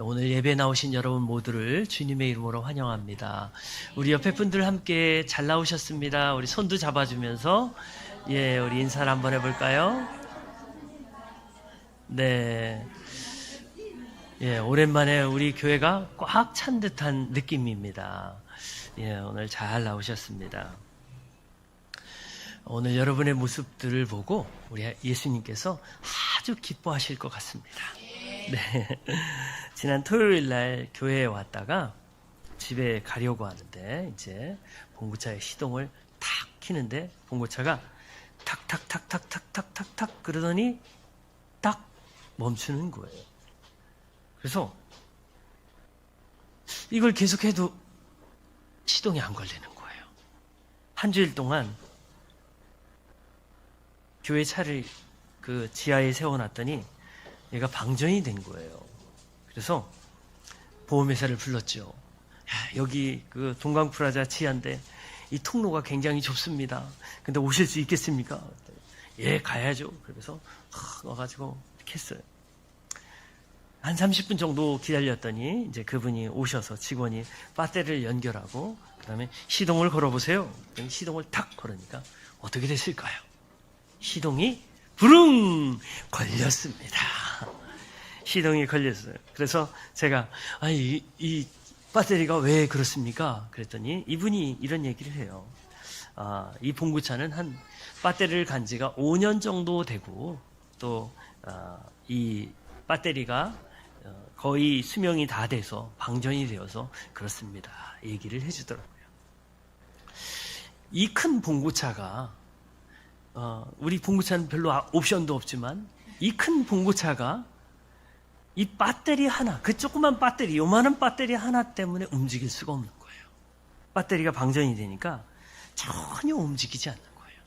오늘 예배 나오신 여러분 모두를 주님의 이름으로 환영합니다. 우리 옆에 분들 함께 잘 나오셨습니다. 우리 손도 잡아주면서 우리 인사를 한번 해볼까요? 네. 오랜만에 우리 교회가 꽉 찬 듯한 느낌입니다. 오늘 잘 나오셨습니다. 오늘 여러분의 모습들을 보고 우리 예수님께서 아주 기뻐하실 것 같습니다. 네. 지난 토요일 날 교회에 왔다가 집에 가려고 하는데 이제 봉고차의 시동을 탁 켜는데 봉고차가 탁탁탁탁탁탁탁탁 그러더니 딱 멈추는 거예요. 그래서 이걸 계속해도 시동이 안 걸리는 거예요. 한 주일 동안 교회 차를 그 지하에 세워놨더니 얘가 방전이 된 거예요. 그래서 보험회사를 불렀죠. 여기 그 동강프라자 지하인데 이 통로가 굉장히 좁습니다. 근데 오실 수 있겠습니까? 예, 가야죠. 그래서 와가지고 이렇게 했어요. 한 30분 정도 기다렸더니 이제 그분이 오셔서 직원이 배터리를 연결하고 그 다음에 시동을 걸어보세요. 시동을 탁 걸으니까 어떻게 됐을까요? 시동이 부릉 걸렸습니다. 시동이 걸렸어요. 그래서 제가 이 배터리가 왜 그렇습니까? 그랬더니 이분이 이런 얘기를 해요. 이 봉구차는 한 배터리를 간 지가 5년 정도 되고 또 이 배터리가 거의 수명이 다 돼서 방전이 되어서 그렇습니다. 얘기를 해주더라고요. 이 큰 봉고차가 우리 봉고차는 별로 옵션도 없지만 이 큰 봉고차가 이 배터리 하나, 그 조그만 배터리, 요만한 배터리 하나 때문에 움직일 수가 없는 거예요. 배터리가 방전이 되니까 전혀 움직이지 않는 거예요.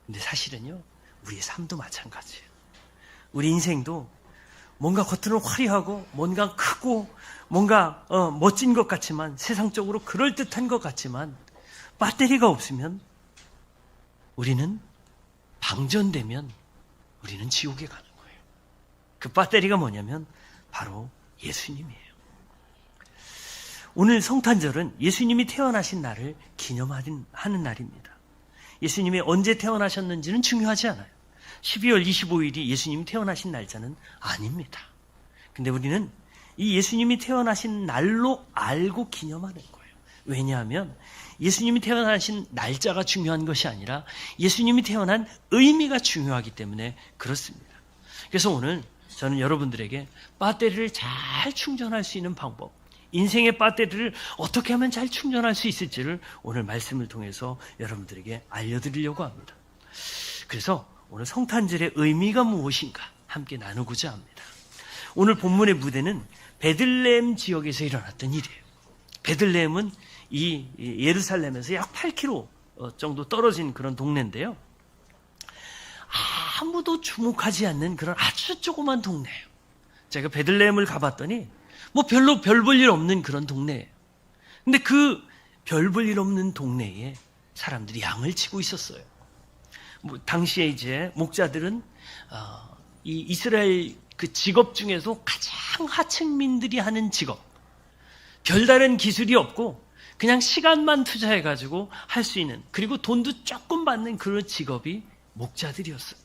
근데 사실은요, 우리의 삶도 마찬가지예요. 우리 인생도 뭔가 겉으로는 화려하고 뭔가 크고 뭔가 멋진 것 같지만 세상적으로 그럴듯한 것 같지만 배터리가 없으면 우리는 방전되면 우리는 지옥에 가는 거예요. 그 배터리가 뭐냐면 바로 예수님이에요. 오늘 성탄절은 예수님이 태어나신 날을 기념하는 날입니다. 예수님이 언제 태어나셨는지는 중요하지 않아요. 12월 25일이 예수님이 태어나신 날짜는 아닙니다. 근데 우리는 이 예수님이 태어나신 날로 알고 기념하는 거예요. 왜냐하면 예수님이 태어나신 날짜가 중요한 것이 아니라 예수님이 태어난 의미가 중요하기 때문에 그렇습니다. 그래서 오늘 저는 여러분들에게 배터리를 잘 충전할 수 있는 방법, 인생의 배터리를 어떻게 하면 잘 충전할 수 있을지를 오늘 말씀을 통해서 여러분들에게 알려드리려고 합니다. 그래서 오늘 성탄절의 의미가 무엇인가 함께 나누고자 합니다. 오늘 본문의 무대는 베들레헴 지역에서 일어났던 일이에요. 베들레헴은 이 예루살렘에서 약 8km 정도 떨어진 그런 동네인데요. 아무도 주목하지 않는 그런 아주 조그만 동네예요. 제가 베들레헴을 가봤더니 별로 별 볼 일 없는 그런 동네예요. 근데 그 별 볼 일 없는 동네에 사람들이 양을 치고 있었어요. 당시에 이제 목자들은 이 이스라엘 그 직업 중에서 가장 하층민들이 하는 직업, 별다른 기술이 없고 그냥 시간만 투자해가지고 할 수 있는, 그리고 돈도 조금 받는 그런 직업이 목자들이었어요.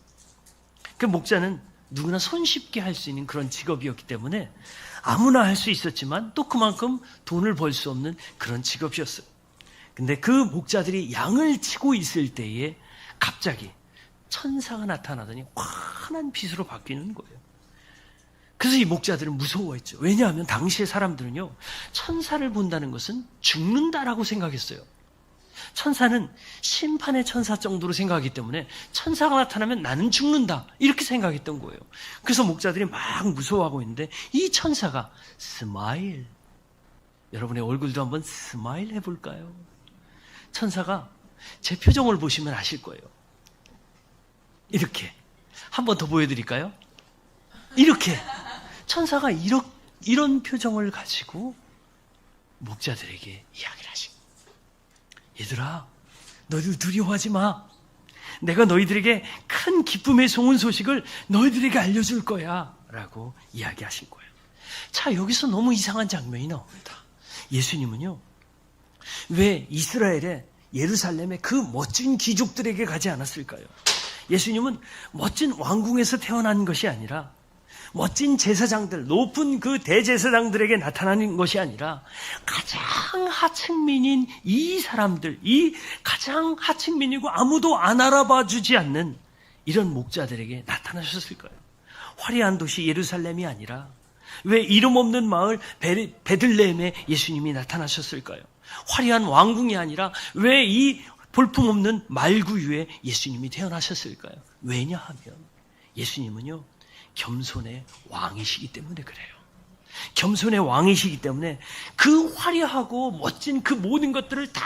그 목자는 누구나 손쉽게 할 수 있는 그런 직업이었기 때문에 아무나 할 수 있었지만 또 그만큼 돈을 벌 수 없는 그런 직업이었어요. 근데 그 목자들이 양을 치고 있을 때에 갑자기 천사가 나타나더니 환한 빛으로 바뀌는 거예요. 그래서 이 목자들은 무서워했죠. 왜냐하면 당시의 사람들은요, 천사를 본다는 것은 죽는다라고 생각했어요. 천사는 심판의 천사 정도로 생각하기 때문에 천사가 나타나면 나는 죽는다 이렇게 생각했던 거예요. 그래서 목자들이 막 무서워하고 있는데 이 천사가 스마일, 여러분의 얼굴도 한번 스마일 해볼까요? 천사가 제 표정을 보시면 아실 거예요. 이렇게 한 번 더 보여드릴까요? 이렇게 천사가 이런 표정을 가지고 목자들에게 이야기를 하신 거예요. 얘들아, 너희들 두려워하지 마. 내가 너희들에게 큰 기쁨의 좋은 소식을 너희들에게 알려줄 거야 라고 이야기하신 거예요. 자, 여기서 너무 이상한 장면이 나옵니다. 예수님은요, 왜 이스라엘의 예루살렘의 그 멋진 귀족들에게 가지 않았을까요? 예수님은 멋진 왕궁에서 태어난 것이 아니라 멋진 제사장들, 높은 그 대제사장들에게 나타나는 것이 아니라 가장 하층민인 이 사람들, 이 가장 하층민이고 아무도 안 알아봐 주지 않는 이런 목자들에게 나타나셨을까요? 화려한 도시 예루살렘이 아니라 왜 이름 없는 마을 베들레헴에 예수님이 나타나셨을까요? 화려한 왕궁이 아니라 왜 이 볼품없는 말구유에 예수님이 태어나셨을까요? 왜냐하면 예수님은요, 겸손의 왕이시기 때문에 그래요. 겸손의 왕이시기 때문에 그 화려하고 멋진 그 모든 것들을 다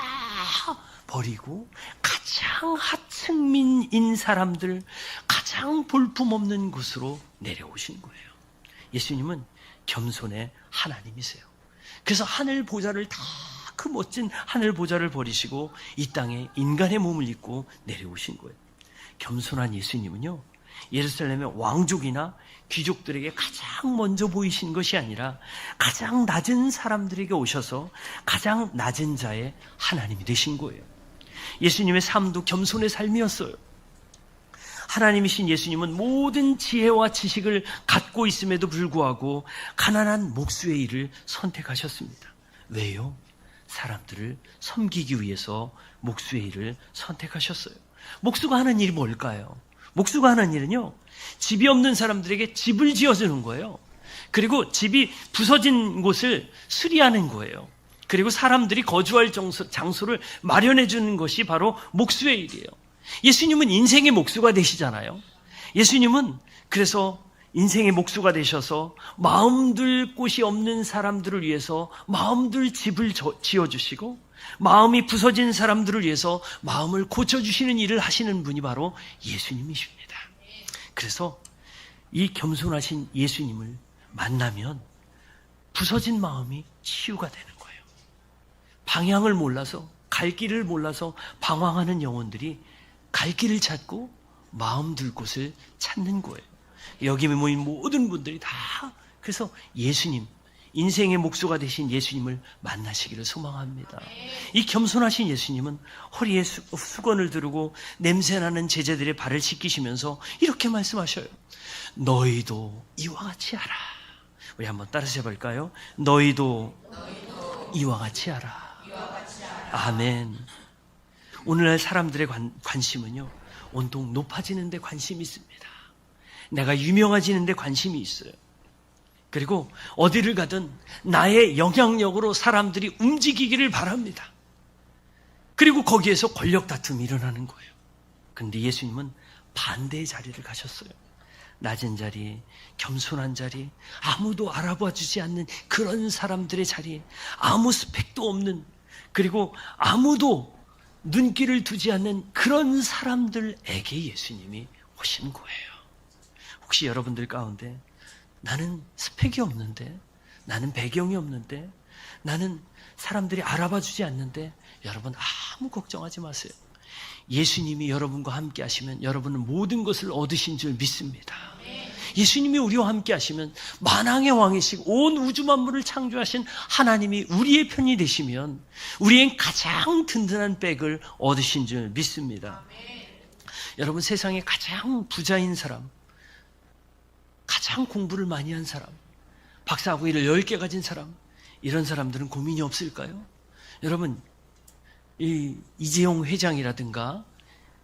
버리고 가장 하층민인 사람들, 가장 볼품없는 곳으로 내려오신 거예요. 예수님은 겸손의 하나님이세요. 그래서 하늘 보좌를 다 그 멋진 하늘 보좌를 버리시고 이 땅에 인간의 몸을 입고 내려오신 거예요. 겸손한 예수님은요, 예루살렘의 왕족이나 귀족들에게 가장 먼저 보이신 것이 아니라 가장 낮은 사람들에게 오셔서 가장 낮은 자의 하나님이 되신 거예요. 예수님의 삶도 겸손의 삶이었어요. 하나님이신 예수님은 모든 지혜와 지식을 갖고 있음에도 불구하고 가난한 목수의 일을 선택하셨습니다. 왜요? 사람들을 섬기기 위해서 목수의 일을 선택하셨어요. 목수가 하는 일이 뭘까요? 목수가 하는 일은요, 집이 없는 사람들에게 집을 지어주는 거예요. 그리고 집이 부서진 곳을 수리하는 거예요. 그리고 사람들이 거주할 장소를 마련해 주는 것이 바로 목수의 일이에요. 예수님은 인생의 목수가 되시잖아요. 예수님은 그래서 인생의 목수가 되셔서 마음둘 곳이 없는 사람들을 위해서 마음둘 집을 지어주시고, 마음이 부서진 사람들을 위해서 마음을 고쳐주시는 일을 하시는 분이 바로 예수님이십니다. 그래서 이 겸손하신 예수님을 만나면 부서진 마음이 치유가 되는 거예요. 방향을 몰라서, 갈 길을 몰라서 방황하는 영혼들이 갈 길을 찾고 마음 둘 곳을 찾는 거예요. 여기 모인 모든 분들이 다 그래서 예수님, 인생의 목수가 되신 예수님을 만나시기를 소망합니다. 이 겸손하신 예수님은 허리에 수건을 두르고 냄새나는 제자들의 발을 씻기시면서 이렇게 말씀하셔요. 너희도 이와 같이 하라. 우리 한번 따라서 해볼까요? 너희도 이와 같이 하라. 아멘. 오늘날 사람들의 관심은요, 온통 높아지는 데 관심이 있습니다. 내가 유명해지는 데 관심이 있어요. 그리고 어디를 가든 나의 영향력으로 사람들이 움직이기를 바랍니다. 그리고 거기에서 권력 다툼이 일어나는 거예요. 그런데 예수님은 반대의 자리를 가셨어요. 낮은 자리, 겸손한 자리, 아무도 알아봐 주지 않는 그런 사람들의 자리, 아무 스펙도 없는, 그리고 아무도 눈길을 두지 않는 그런 사람들에게 예수님이 오신 거예요. 혹시 여러분들 가운데 나는 스펙이 없는데, 나는 배경이 없는데, 나는 사람들이 알아봐 주지 않는데, 여러분 아무 걱정하지 마세요. 예수님이 여러분과 함께 하시면 여러분은 모든 것을 얻으신 줄 믿습니다. 예수님이 우리와 함께 하시면 만왕의 왕이시고 온 우주 만물을 창조하신 하나님이 우리의 편이 되시면 우리의 가장 든든한 백을 얻으신 줄 믿습니다. 여러분, 세상에 가장 부자인 사람, 가장 공부를 많이 한 사람, 박사학위를 10개 가진 사람, 이런 사람들은 고민이 없을까요? 여러분, 이재용 회장이라든가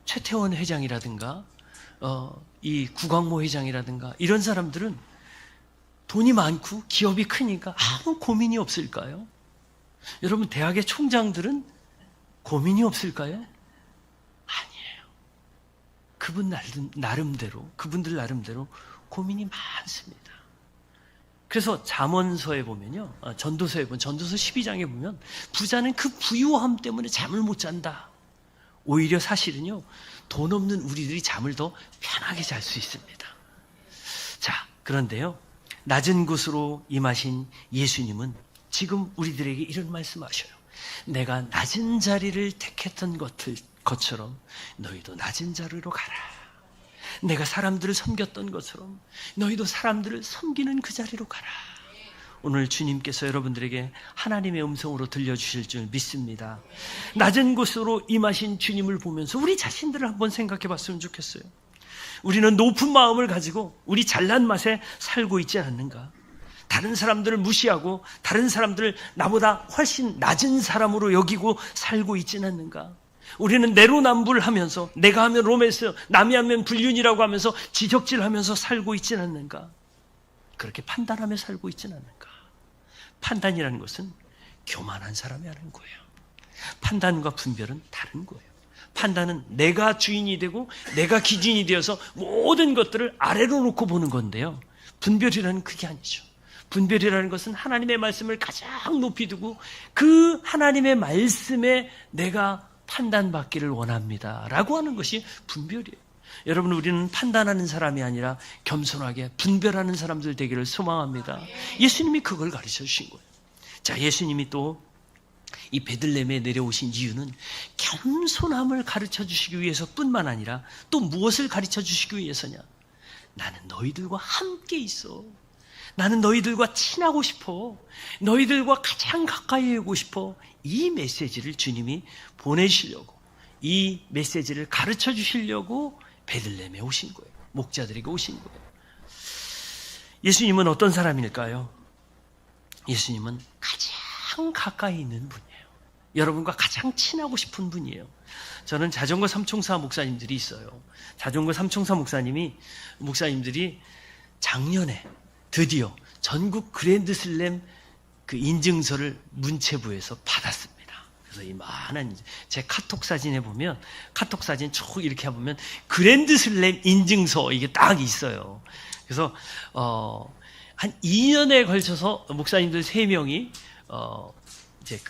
최태원 회장이라든가 이 구광모 회장이라든가 이런 사람들은 돈이 많고 기업이 크니까 아무 고민이 없을까요? 여러분, 대학의 총장들은 고민이 없을까요? 아니에요. 그분들 나름대로 고민이 많습니다. 그래서 잠언서에 보면요, 전도서 12장에 보면 부자는 그 부유함 때문에 잠을 못 잔다. 오히려 사실은요, 돈 없는 우리들이 잠을 더 편하게 잘 수 있습니다. 자, 그런데요, 낮은 곳으로 임하신 예수님은 지금 우리들에게 이런 말씀하셔요. 내가 낮은 자리를 택했던 것처럼 너희도 낮은 자리로 가라. 내가 사람들을 섬겼던 것처럼 너희도 사람들을 섬기는 그 자리로 가라. 오늘 주님께서 여러분들에게 하나님의 음성으로 들려주실 줄 믿습니다. 낮은 곳으로 임하신 주님을 보면서 우리 자신들을 한번 생각해 봤으면 좋겠어요. 우리는 높은 마음을 가지고 우리 잘난 맛에 살고 있지 않는가? 다른 사람들을 무시하고 다른 사람들을 나보다 훨씬 낮은 사람으로 여기고 살고 있지는 않는가? 우리는 내로남불하면서 내가 하면 로맨스, 남이 하면 불륜이라고 하면서 지적질하면서 살고 있지는 않는가? 그렇게 판단하며 살고 있지는 않는가? 판단이라는 것은 교만한 사람이 하는 거예요. 판단과 분별은 다른 거예요. 판단은 내가 주인이 되고 내가 기준이 되어서 모든 것들을 아래로 놓고 보는 건데요. 분별이라는 그게 아니죠. 분별이라는 것은 하나님의 말씀을 가장 높이 두고 그 하나님의 말씀에 내가 판단받기를 원합니다 라고 하는 것이 분별이에요. 여러분, 우리는 판단하는 사람이 아니라 겸손하게 분별하는 사람들 되기를 소망합니다. 예수님이 그걸 가르쳐 주신 거예요. 자, 예수님이 또 이 베들레헴에 내려오신 이유는 겸손함을 가르쳐 주시기 위해서 뿐만 아니라 또 무엇을 가르쳐 주시기 위해서냐? 나는 너희들과 함께 있어. 나는 너희들과 친하고 싶어. 너희들과 가장 가까이 오고 싶어. 이 메시지를 주님이 보내시려고, 이 메시지를 가르쳐 주시려고 베들레헴에 오신 거예요. 목자들에게 오신 거예요. 예수님은 어떤 사람일까요? 예수님은 가장 가까이 있는 분이에요. 여러분과 가장 친하고 싶은 분이에요. 저는 자전거 삼총사 목사님들이 있어요. 자전거 삼총사 목사님들이 작년에 드디어 전국 그랜드슬램 그 인증서를 문체부에서 받았습니다. 그래서 이 많은 제 카톡 사진에 보면, 카톡 사진 쭉 이렇게 해보면 그랜드슬램 인증서 이게 딱 있어요. 그래서 한 2년에 걸쳐서 목사님들 3명이 이제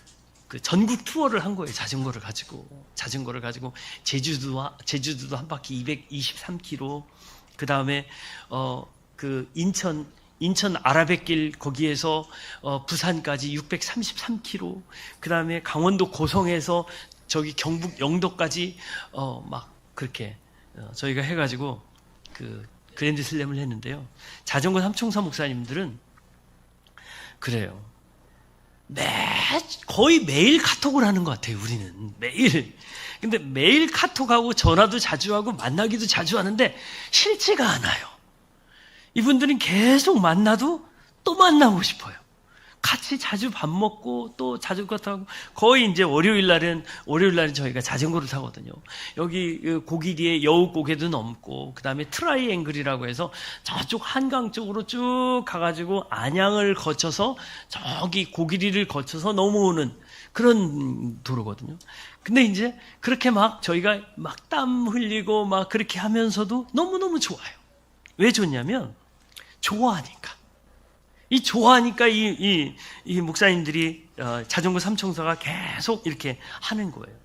그 전국 투어를 한 거예요. 자전거를 가지고 제주도도 한 바퀴 223km, 그 다음에 그 인천 아라뱃길 거기에서 부산까지 633km, 그 다음에 강원도 고성에서 저기 경북 영도까지 막 그렇게 저희가 해가지고 그 그랜드슬램을 했는데요. 자전거 삼총사 목사님들은 그래요. 거의 매일 카톡을 하는 것 같아요. 우리는 매일. 근데 매일 카톡하고 전화도 자주 하고 만나기도 자주 하는데 싫지가 않아요. 이분들은 계속 만나도 또 만나고 싶어요. 같이 자주 밥 먹고 또 자전거 타고, 거의 이제 월요일 날은 저희가 자전거를 타거든요. 여기 고기리에 여우고개도 넘고, 그 다음에 트라이앵글이라고 해서 저쪽 한강 쪽으로 쭉 가가지고 안양을 거쳐서 저기 고기리를 거쳐서 넘어오는 그런 도로거든요. 근데 이제 그렇게 막 저희가 막 땀 흘리고 막 그렇게 하면서도 너무너무 좋아요. 왜 좋냐면 좋아하니까. 좋아하니까 이 목사님들이 자전거 삼총사가 계속 이렇게 하는 거예요.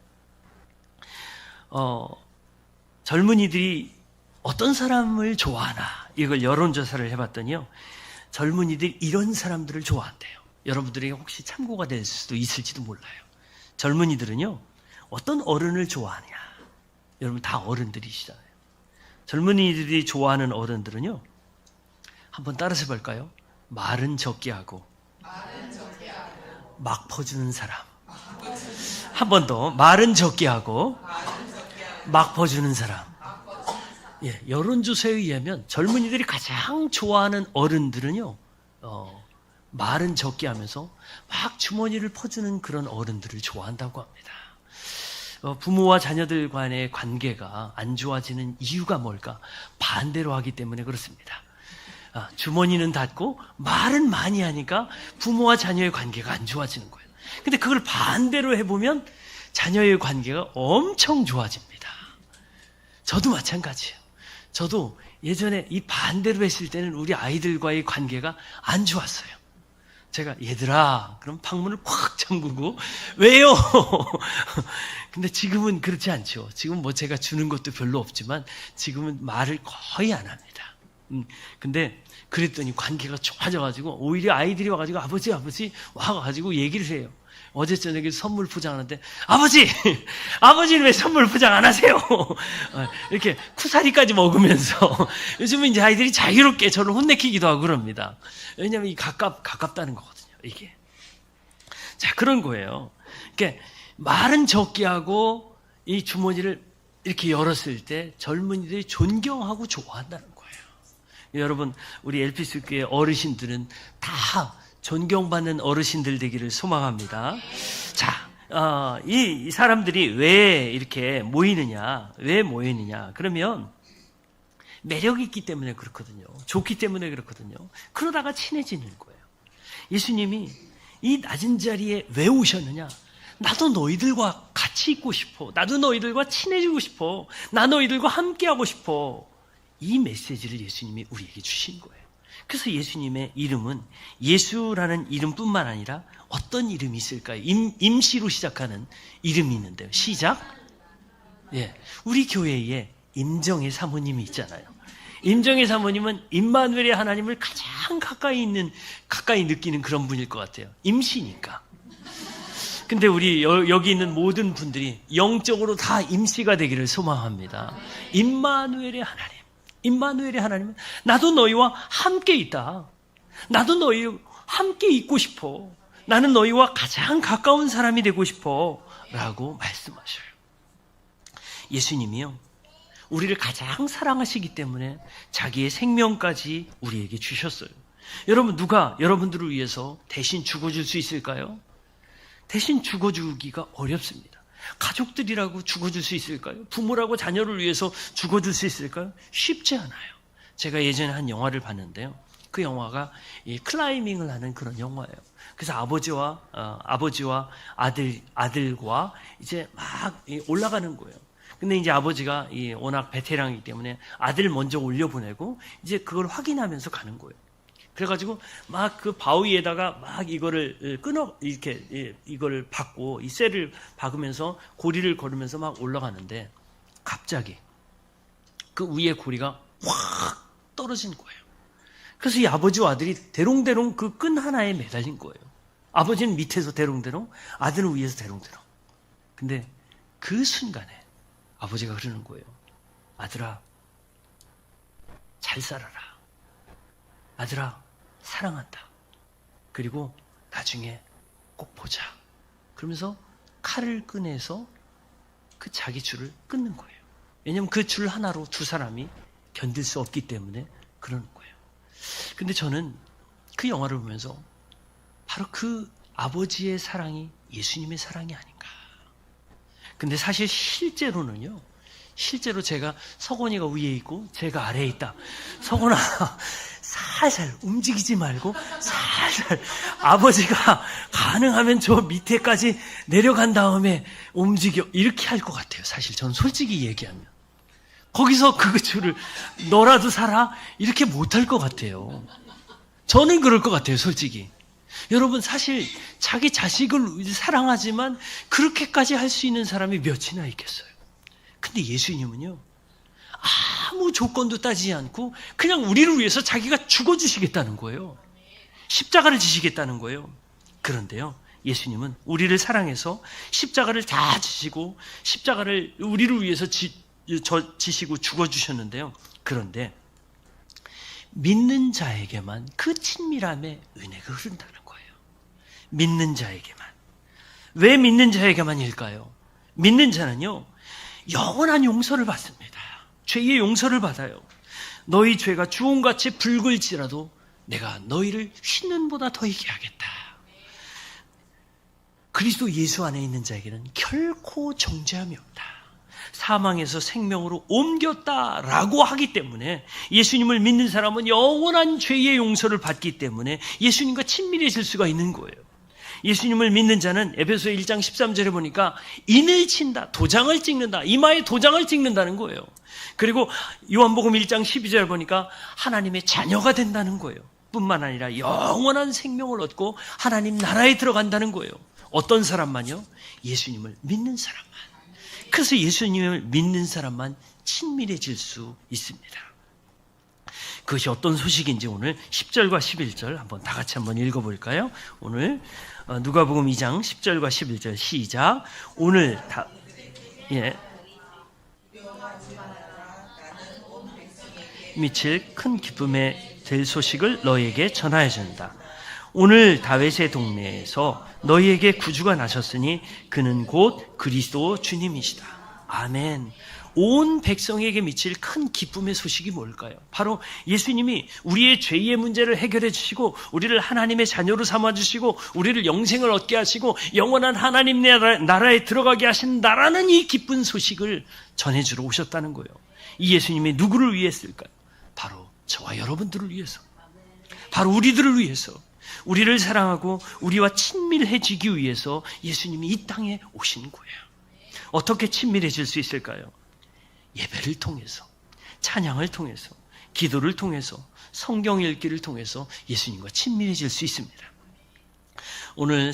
젊은이들이 어떤 사람을 좋아하나, 이걸 여론조사를 해봤더니요, 젊은이들이 이런 사람들을 좋아한대요. 여러분들에게 혹시 참고가 될 수도 있을지도 몰라요. 젊은이들은요, 어떤 어른을 좋아하냐? 여러분 다 어른들이시잖아요. 젊은이들이 좋아하는 어른들은요, 한번 따라서 볼까요? 말은 적게 하고 막 퍼주는 사람. 한 번 더. 말은 적게 하고 막 퍼주는 사람. 예, 여론조사에 의하면 젊은이들이 가장 좋아하는 어른들은요, 말은 적게 하면서 막 주머니를 퍼주는 그런 어른들을 좋아한다고 합니다. 부모와 자녀들 간의 관계가 안 좋아지는 이유가 뭘까? 반대로 하기 때문에 그렇습니다. 주머니는 닫고 말은 많이 하니까 부모와 자녀의 관계가 안 좋아지는 거예요. 근데 그걸 반대로 해보면 자녀의 관계가 엄청 좋아집니다. 저도 마찬가지예요. 저도 예전에 이 반대로 했을 때는 우리 아이들과의 관계가 안 좋았어요. 제가 얘들아 그럼 방문을 꽉 잠그고 왜요? 근데 지금은 그렇지 않죠. 지금 뭐 제가 주는 것도 별로 없지만 지금은 말을 거의 안 합니다. 근데 그랬더니 관계가 좋아져가지고 오히려 아이들이 와가지고 아버지 와가지고 얘기를 해요. 어제 저녁에 선물 포장하는데 아버지는 왜 선물 포장 안 하세요? 이렇게 쿠사리까지 먹으면서 요즘은 이제 아이들이 자유롭게 저를 혼내키기도 하고 그럽니다. 왜냐하면 이 가깝다는 거거든요. 이게 자 그런 거예요. 그러니까 말은 적게 하고 이 주머니를 이렇게 열었을 때 젊은이들이 존경하고 좋아한다는 거예요. 여러분 우리 LPC 교회 어르신들은 다 존경받는 어르신들 되기를 소망합니다. 자, 이 사람들이 왜 이렇게 모이느냐? 왜 모이느냐? 그러면 매력이 있기 때문에 그렇거든요. 좋기 때문에 그렇거든요. 그러다가 친해지는 거예요. 예수님이 이 낮은 자리에 왜 오셨느냐? 나도 너희들과 같이 있고 싶어. 나도 너희들과 친해지고 싶어. 나 너희들과 함께하고 싶어. 이 메시지를 예수님이 우리에게 주신 거예요. 그래서 예수님의 이름은 예수라는 이름뿐만 아니라 어떤 이름이 있을까요? 임시로 시작하는 이름이 있는데요. 시작. 예, 우리 교회에 임정혜 사모님이 있잖아요. 임정혜 사모님은 임마누엘의 하나님을 가장 가까이 느끼는 그런 분일 것 같아요. 임시니까. 근데 우리 여기 있는 모든 분들이 영적으로 다 임시가 되기를 소망합니다. 임마누엘의 하나님. 임마누엘의 하나님은 나도 너희와 함께 있다. 나도 너희와 함께 있고 싶어. 나는 너희와 가장 가까운 사람이 되고 싶어. 라고 말씀하셔요. 예수님이요. 우리를 가장 사랑하시기 때문에 자기의 생명까지 우리에게 주셨어요. 여러분 누가 여러분들을 위해서 대신 죽어줄 수 있을까요? 대신 죽어주기가 어렵습니다. 가족들이라고 죽어줄 수 있을까요? 부모라고 자녀를 위해서 죽어줄 수 있을까요? 쉽지 않아요. 제가 예전에 한 영화를 봤는데요. 그 영화가 이 클라이밍을 하는 그런 영화예요. 그래서 아버지와 아들과 이제 막 올라가는 거예요. 근데 이제 아버지가 워낙 베테랑이기 때문에 아들 먼저 올려보내고 이제 그걸 확인하면서 가는 거예요. 그래가지고 막 그 바위에다가 막 이거를 이거를 박고 이 쇠를 박으면서 고리를 걸으면서 막 올라가는데 갑자기 그 위에 고리가 확 떨어진 거예요. 그래서 이 아버지와 아들이 대롱대롱 그 끈 하나에 매달린 거예요. 아버지는 밑에서 대롱대롱, 아들은 위에서 대롱대롱. 근데 그 순간에 아버지가 그러는 거예요. 아들아, 잘 살아라. 아들아, 사랑한다. 그리고 나중에 꼭 보자. 그러면서 칼을 꺼내서 그 자기 줄을 끊는 거예요. 왜냐하면 그 줄 하나로 두 사람이 견딜 수 없기 때문에 그러는 거예요. 근데 저는 그 영화를 보면서 바로 그 아버지의 사랑이 예수님의 사랑이 아닌가. 근데 사실 실제로는요. 실제로 제가 서건이가 위에 있고 제가 아래에 있다. 서건아 살살 움직이지 말고 살살 아버지가 가능하면 저 밑에까지 내려간 다음에 움직여 이렇게 할 것 같아요. 사실 저는 솔직히 얘기하면 거기서 그 줄을 너라도 살아 이렇게 못할 것 같아요. 저는 그럴 것 같아요. 솔직히 여러분 사실 자기 자식을 사랑하지만 그렇게까지 할 수 있는 사람이 몇이나 있겠어요. 근데 예수님은요 아무 조건도 따지지 않고 그냥 우리를 위해서 자기가 죽어주시겠다는 거예요. 십자가를 지시겠다는 거예요. 그런데요 예수님은 우리를 사랑해서 십자가를 다 지시고 십자가를 우리를 위해서 지시고 죽어주셨는데요. 그런데 믿는 자에게만 그 친밀함의 은혜가 흐른다는 거예요. 믿는 자에게만. 왜 믿는 자에게만일까요? 믿는 자는요 영원한 용서를 받습니다. 죄의 용서를 받아요. 너희 죄가 주홍같이 붉을지라도 내가 너희를 흰눈보다 더하게 하겠다. 그리스도 예수 안에 있는 자에게는 결코 정죄함이 없다. 사망에서 생명으로 옮겼다라고 하기 때문에 예수님을 믿는 사람은 영원한 죄의 용서를 받기 때문에 예수님과 친밀해질 수가 있는 거예요. 예수님을 믿는 자는 에베소 1장 13절에 보니까 인을 친다, 도장을 찍는다, 이마에 도장을 찍는다는 거예요. 그리고 요한복음 1장 12절에 보니까 하나님의 자녀가 된다는 거예요. 뿐만 아니라 영원한 생명을 얻고 하나님 나라에 들어간다는 거예요. 어떤 사람만요? 예수님을 믿는 사람만. 그래서 예수님을 믿는 사람만 친밀해질 수 있습니다. 그것이 어떤 소식인지 오늘 10절과 11절 한번 다 같이 한번 읽어볼까요? 오늘 누가복음 2장 10절과 11절 시작. 오늘 미칠 큰 기쁨에 될 소식을 너희에게 전하여 준다. 오늘 다윗의 동네에서 너희에게 구주가 나셨으니 그는 곧 그리스도 주님이시다. 아멘. 온 백성에게 미칠 큰 기쁨의 소식이 뭘까요? 바로 예수님이 우리의 죄의 문제를 해결해 주시고 우리를 하나님의 자녀로 삼아주시고 우리를 영생을 얻게 하시고 영원한 하나님 나라에 들어가게 하신다라는 이 기쁜 소식을 전해주러 오셨다는 거예요. 이 예수님이 누구를 위했을까요? 바로 저와 여러분들을 위해서, 바로 우리들을 위해서, 우리를 사랑하고 우리와 친밀해지기 위해서 예수님이 이 땅에 오신 거예요. 어떻게 친밀해질 수 있을까요? 예배를 통해서, 찬양을 통해서, 기도를 통해서, 성경 읽기를 통해서 예수님과 친밀해질 수 있습니다. 오늘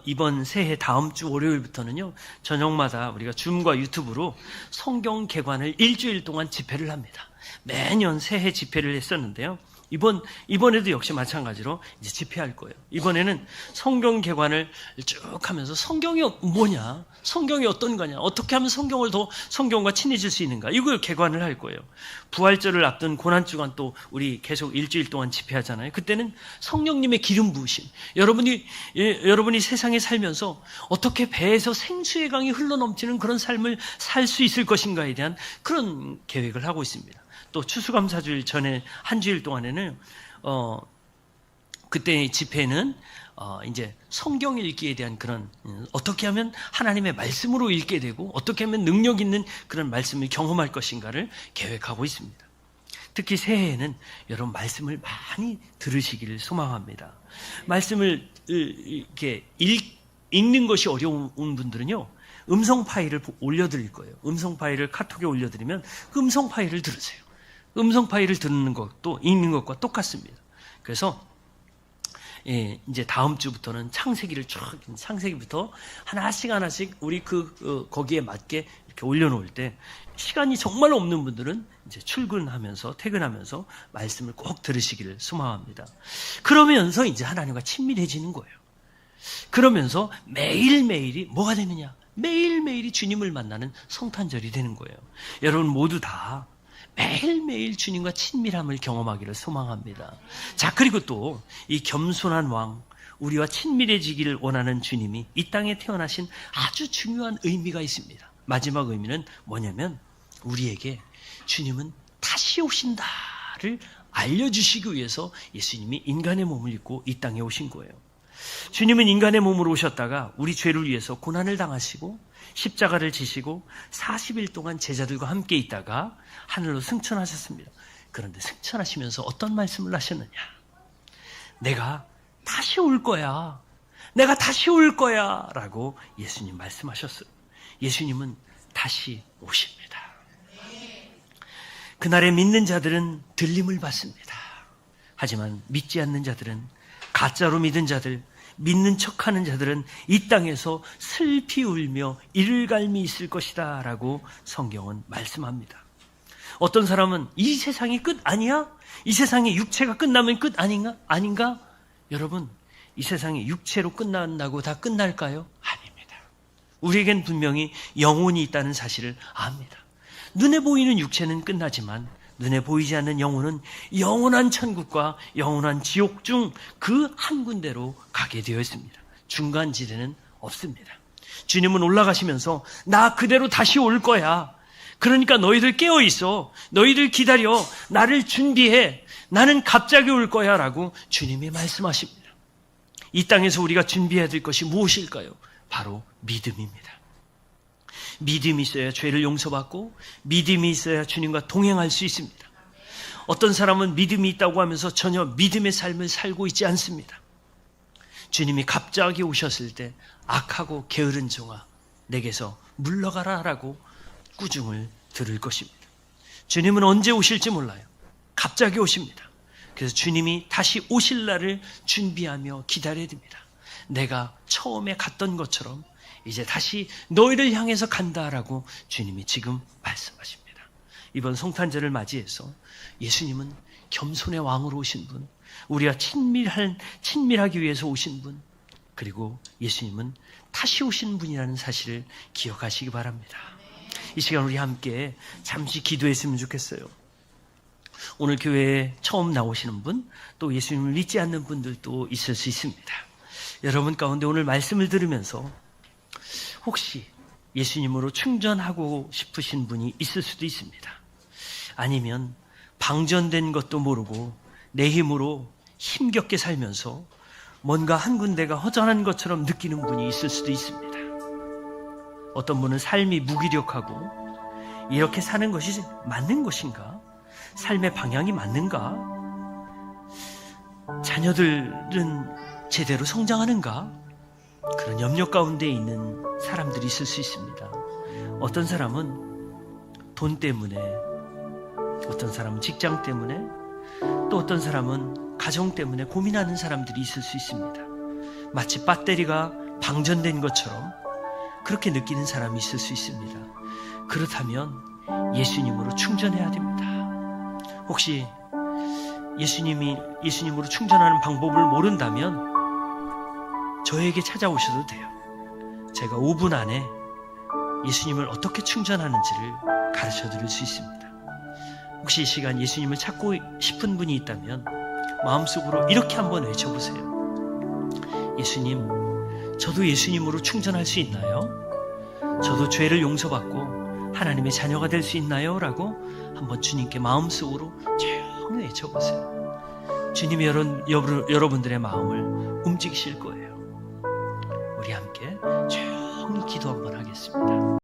이번 새해 다음 주 월요일부터는요, 저녁마다 우리가 줌과 유튜브로 성경 개관을 일주일 동안 집회를 합니다. 매년 새해 집회를 했었는데요. 이번에도 역시 마찬가지로 이제 집회할 거예요. 이번에는 성경 개관을 쭉 하면서 성경이 뭐냐? 성경이 어떤 거냐? 어떻게 하면 성경과 친해질 수 있는가? 이걸 개관을 할 거예요. 부활절을 앞둔 고난주간 또 우리 계속 일주일 동안 집회하잖아요. 그때는 성령님의 기름 부으심. 여러분이 세상에 살면서 어떻게 배에서 생수의 강이 흘러넘치는 그런 삶을 살 수 있을 것인가에 대한 그런 계획을 하고 있습니다. 또 추수감사주일 전에 한 주일 동안에는 그때 집회는 이제 성경 읽기에 대한 그런 어떻게 하면 하나님의 말씀으로 읽게 되고 어떻게 하면 능력 있는 그런 말씀을 경험할 것인가를 계획하고 있습니다. 특히 새해에는 여러분 말씀을 많이 들으시기를 소망합니다. 말씀을 이렇게 읽는 것이 어려운 분들은요, 음성 파일을 올려드릴 거예요. 음성 파일을 카톡에 올려드리면 그 음성 파일을 들으세요. 음성 파일을 듣는 것도 읽는 것과 똑같습니다. 그래서 이제 다음 주부터는 창세기부터 하나씩 우리 거기에 맞게 이렇게 올려놓을 때 시간이 정말 없는 분들은 이제 퇴근하면서 말씀을 꼭 들으시기를 소망합니다. 그러면서 이제 하나님과 친밀해지는 거예요. 그러면서 매일매일이 뭐가 되느냐? 매일매일이 주님을 만나는 성탄절이 되는 거예요. 여러분 모두 다 매일매일 주님과 친밀함을 경험하기를 소망합니다. 자, 그리고 또 이 겸손한 왕, 우리와 친밀해지기를 원하는 주님이 이 땅에 태어나신 아주 중요한 의미가 있습니다. 마지막 의미는 뭐냐면 우리에게 주님은 다시 오신다를 알려주시기 위해서 예수님이 인간의 몸을 입고 이 땅에 오신 거예요. 주님은 인간의 몸으로 오셨다가 우리 죄를 위해서 고난을 당하시고 십자가를 지시고 40일 동안 제자들과 함께 있다가 하늘로 승천하셨습니다. 그런데 승천하시면서 어떤 말씀을 하셨느냐? 내가 다시 올 거야. 내가 다시 올 거야. 라고 예수님 말씀하셨어요. 예수님은 다시 오십니다. 그날에 믿는 자들은 들림을 받습니다. 하지만 믿지 않는 자들은, 가짜로 믿은 자들, 믿는 척하는 자들은 이 땅에서 슬피 울며 이를갈미 있을 것이다 라고 성경은 말씀합니다. 어떤 사람은 이 세상이 끝 아니야? 이 세상에 육체가 끝나면 끝 아닌가? 여러분, 이 세상이 육체로 끝난다고 다 끝날까요? 아닙니다. 우리에겐 분명히 영혼이 있다는 사실을 압니다. 눈에 보이는 육체는 끝나지만 눈에 보이지 않는 영혼은 영원한 천국과 영원한 지옥 중 그 한 군데로 가게 되어 있습니다. 중간지대는 없습니다. 주님은 올라가시면서 나 그대로 다시 올 거야. 그러니까 너희들 깨어 있어. 너희들 기다려. 나를 준비해. 나는 갑자기 올 거야 라고 주님이 말씀하십니다. 이 땅에서 우리가 준비해야 될 것이 무엇일까요? 바로 믿음입니다. 믿음이 있어야 죄를 용서받고 믿음이 있어야 주님과 동행할 수 있습니다. 어떤 사람은 믿음이 있다고 하면서 전혀 믿음의 삶을 살고 있지 않습니다. 주님이 갑자기 오셨을 때 악하고 게으른 종아 내게서 물러가라 라고 꾸중을 들을 것입니다. 주님은 언제 오실지 몰라요. 갑자기 오십니다. 그래서 주님이 다시 오실 날을 준비하며 기다려야 됩니다. 내가 처음에 갔던 것처럼 이제 다시 너희를 향해서 간다라고 주님이 지금 말씀하십니다. 이번 성탄절을 맞이해서 예수님은 겸손의 왕으로 오신 분, 우리와 친밀하기 위해서 오신 분, 그리고 예수님은 다시 오신 분이라는 사실을 기억하시기 바랍니다. 이 시간 우리 함께 잠시 기도했으면 좋겠어요. 오늘 교회에 처음 나오시는 분, 또 예수님을 믿지 않는 분들도 있을 수 있습니다. 여러분 가운데 오늘 말씀을 들으면서 혹시 예수님으로 충전하고 싶으신 분이 있을 수도 있습니다. 아니면 방전된 것도 모르고 내 힘으로 힘겹게 살면서 뭔가 한 군데가 허전한 것처럼 느끼는 분이 있을 수도 있습니다. 어떤 분은 삶이 무기력하고 이렇게 사는 것이 맞는 것인가? 삶의 방향이 맞는가? 자녀들은 제대로 성장하는가? 그런 염려 가운데 있는 사람들이 있을 수 있습니다. 어떤 사람은 돈 때문에, 어떤 사람은 직장 때문에, 또 어떤 사람은 가정 때문에 고민하는 사람들이 있을 수 있습니다. 마치 배터리가 방전된 것처럼 그렇게 느끼는 사람이 있을 수 있습니다. 그렇다면 예수님으로 충전해야 됩니다. 혹시 예수님으로 충전하는 방법을 모른다면 저에게 찾아오셔도 돼요. 제가 5분 안에 예수님을 어떻게 충전하는지를 가르쳐 드릴 수 있습니다. 혹시 이 시간 예수님을 찾고 싶은 분이 있다면 마음속으로 이렇게 한번 외쳐보세요. 예수님, 저도 예수님으로 충전할 수 있나요? 저도 죄를 용서받고 하나님의 자녀가 될 수 있나요? 라고 한번 주님께 마음속으로 조용히 외쳐보세요. 주님이 여러분들의 마음을 움직이실 거예요. 우리 함께 조용히 기도 한번 하겠습니다.